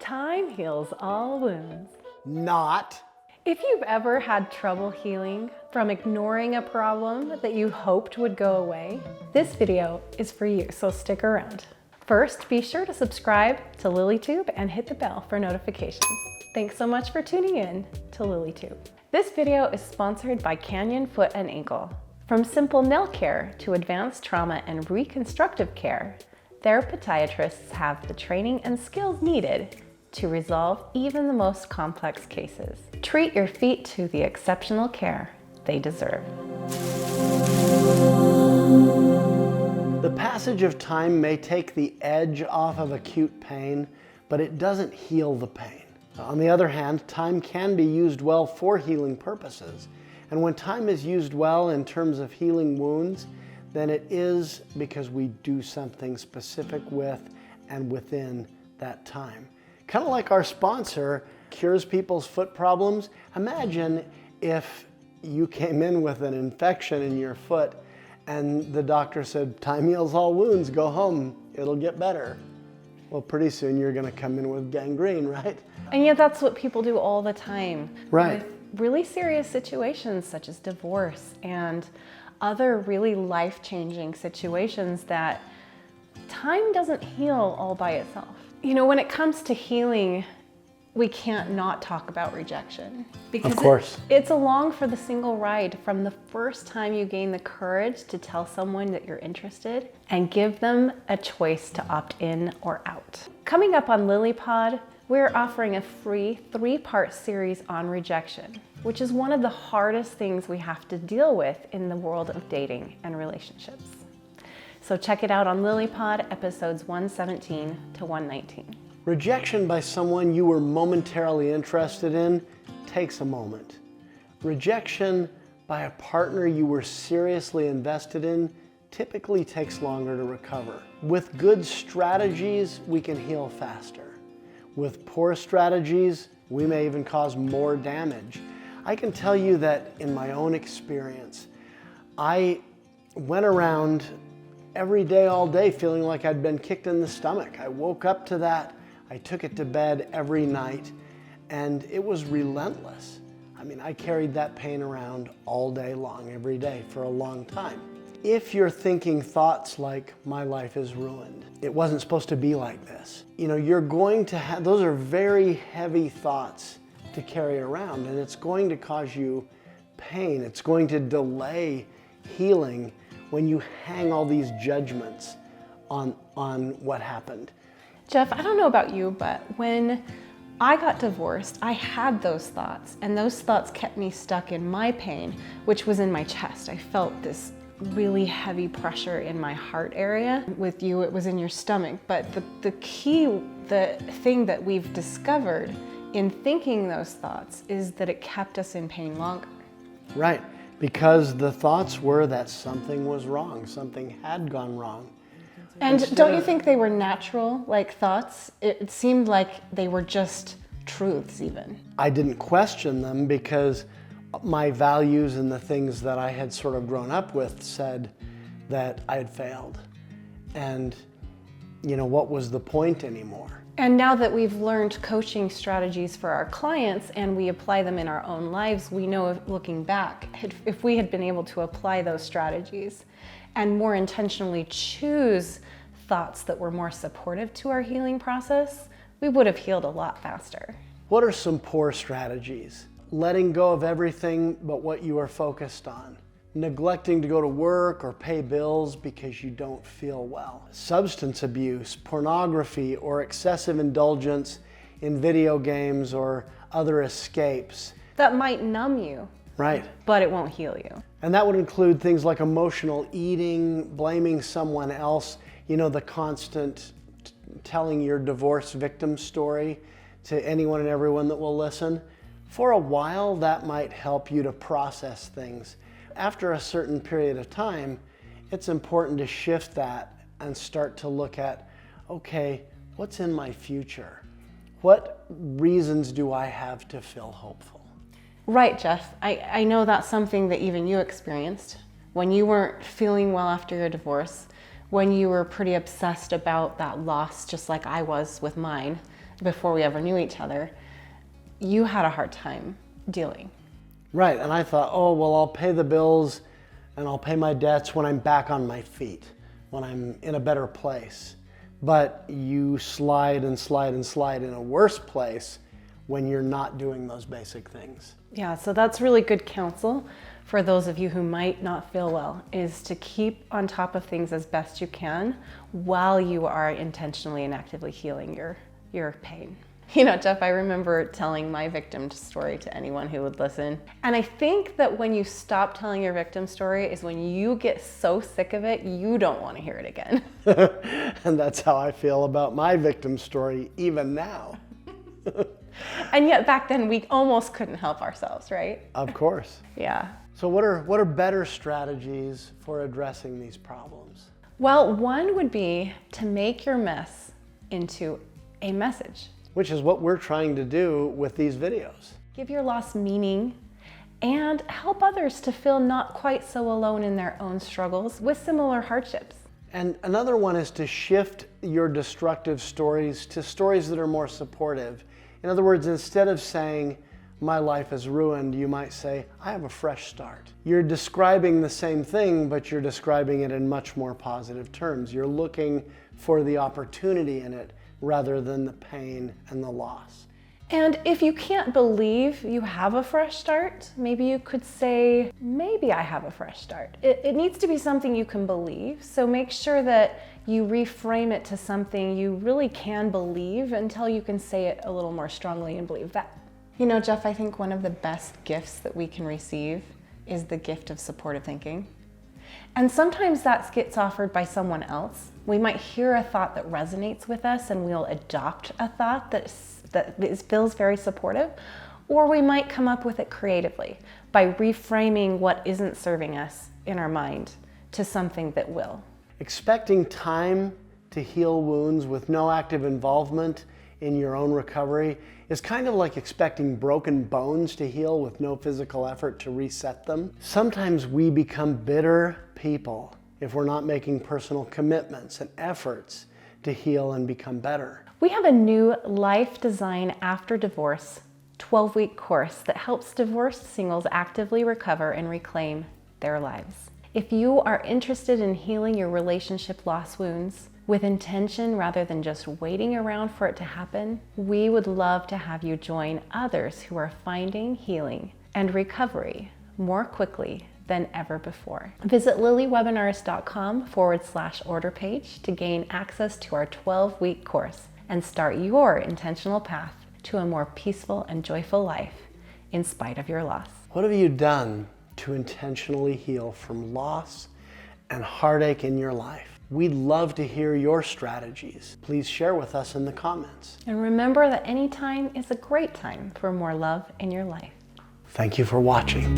Time heals all wounds. Not. If you've ever had trouble healing from ignoring a problem that you hoped would go away, this video is for you, so stick around. First, be sure to subscribe to LilyTube and hit the bell for notifications. Thanks so much for tuning in to LilyTube. This video is sponsored by Canyon Foot and Ankle. From simple nail care to advanced trauma and reconstructive care, their podiatrists have the training and skills needed to resolve even the most complex cases. Treat your feet to the exceptional care they deserve. The passage of time may take the edge off of acute pain, but it doesn't heal the pain. On the other hand, time can be used well for healing purposes. And when time is used well in terms of healing wounds, then it is because we do something specific with and within that time. Kind of like our sponsor cures people's foot problems. Imagine if you came in with an infection in your foot and the doctor said, time heals all wounds, go home, it'll get better. Well, pretty soon you're gonna come in with gangrene, right? And yet that's what people do all the time. Right. With really serious situations such as divorce and other really life-changing situations that time doesn't heal all by itself. You know, when it comes to healing, we can't not talk about rejection. Because of course. It's along for the single ride from the first time you gain the courage to tell someone that you're interested and give them a choice to opt in or out. Coming up on LilyPod, we're offering a free 3-part series on rejection, which is one of the hardest things we have to deal with in the world of dating and relationships. So check it out on LilyPod, episodes 117 to 119. Rejection by someone you were momentarily interested in takes a moment. Rejection by a partner you were seriously invested in typically takes longer to recover. With good strategies, we can heal faster. With poor strategies, we may even cause more damage. I can tell you that in my own experience, I went around every day, all day, feeling like I'd been kicked in the stomach. I woke up to that. I took it to bed every night, and it was relentless. I mean, I carried that pain around all day long, every day, for a long time. If you're thinking thoughts like, my life is ruined, it wasn't supposed to be like this, you know, you're going to have, those are very heavy thoughts to carry around, and it's going to cause you pain. It's going to delay healing when you hang all these judgments on what happened. Jeff, I don't know about you, but when I got divorced, I had those thoughts, and those thoughts kept me stuck in my pain, which was in my chest. I felt this really heavy pressure in my heart area. With you, it was in your stomach. But the thing that we've discovered in thinking those thoughts is that it kept us in pain longer. Right, because the thoughts were that something was wrong, something had gone wrong. And don't you think they were natural, like thoughts? It seemed like they were just truths even. I didn't question them because my values and the things that I had sort of grown up with said that I had failed. And, you know, what was the point anymore? And now that we've learned coaching strategies for our clients and we apply them in our own lives, we know, if looking back, if we had been able to apply those strategies and more intentionally choose thoughts that were more supportive to our healing process, we would have healed a lot faster. What are some poor strategies? Letting go of everything but what you are focused on. Neglecting to go to work or pay bills because you don't feel well. Substance abuse, pornography, or excessive indulgence in video games or other escapes. That might numb you. Right. But it won't heal you. And that would include things like emotional eating, blaming someone else, you know, the constant telling your divorce victim story to anyone and everyone that will listen. For a while, that might help you to process things. After a certain period of time, it's important to shift that and start to look at, okay, what's in my future? What reasons do I have to feel hopeful? Right, Jeff. I know that's something that even you experienced. When you weren't feeling well after your divorce, when you were pretty obsessed about that loss, just like I was with mine, before we ever knew each other, you had a hard time dealing. Right, and I thought, oh, well, I'll pay the bills and I'll pay my debts when I'm back on my feet, when I'm in a better place. But you slide and slide and slide in a worse place when you're not doing those basic things. Yeah, so that's really good counsel for those of you who might not feel well, is to keep on top of things as best you can while you are intentionally and actively healing your pain. You know, Jeff, I remember telling my victim story to anyone who would listen. And I think that when you stop telling your victim story is when you get so sick of it, you don't want to hear it again. And that's how I feel about my victim story even now. And yet back then we almost couldn't help ourselves, right? Of course. Yeah. So what are better strategies for addressing these problems? Well, one would be to make your mess into a message. Which is what we're trying to do with these videos. Give your loss meaning and help others to feel not quite so alone in their own struggles with similar hardships. And another one is to shift your destructive stories to stories that are more supportive. In other words, instead of saying, my life is ruined, you might say, I have a fresh start. You're describing the same thing, but you're describing it in much more positive terms. You're looking for the opportunity in it rather than the pain and the loss. And if you can't believe you have a fresh start, maybe you could say, maybe I have a fresh start. It needs to be something you can believe, so make sure that you reframe it to something you really can believe until you can say it a little more strongly and believe that. You know, Jeff, I think one of the best gifts that we can receive is the gift of supportive thinking. And sometimes that gets offered by someone else. We might hear a thought that resonates with us and we'll adopt a thought that feels very supportive, or we might come up with it creatively by reframing what isn't serving us in our mind to something that will. Expecting time to heal wounds with no active involvement in your own recovery is kind of like expecting broken bones to heal with no physical effort to reset them. Sometimes we become bitter people if we're not making personal commitments and efforts to heal and become better. We have a new Life Design After Divorce 12-week course that helps divorced singles actively recover and reclaim their lives. If you are interested in healing your relationship loss wounds with intention rather than just waiting around for it to happen, we would love to have you join others who are finding healing and recovery more quickly than ever before. Visit lilywebinars.com/order page to gain access to our 12-week course and start your intentional path to a more peaceful and joyful life in spite of your loss. What have you done to intentionally heal from loss and heartache in your life? We'd love to hear your strategies. Please share with us in the comments. And remember that any time is a great time for more love in your life. Thank you for watching.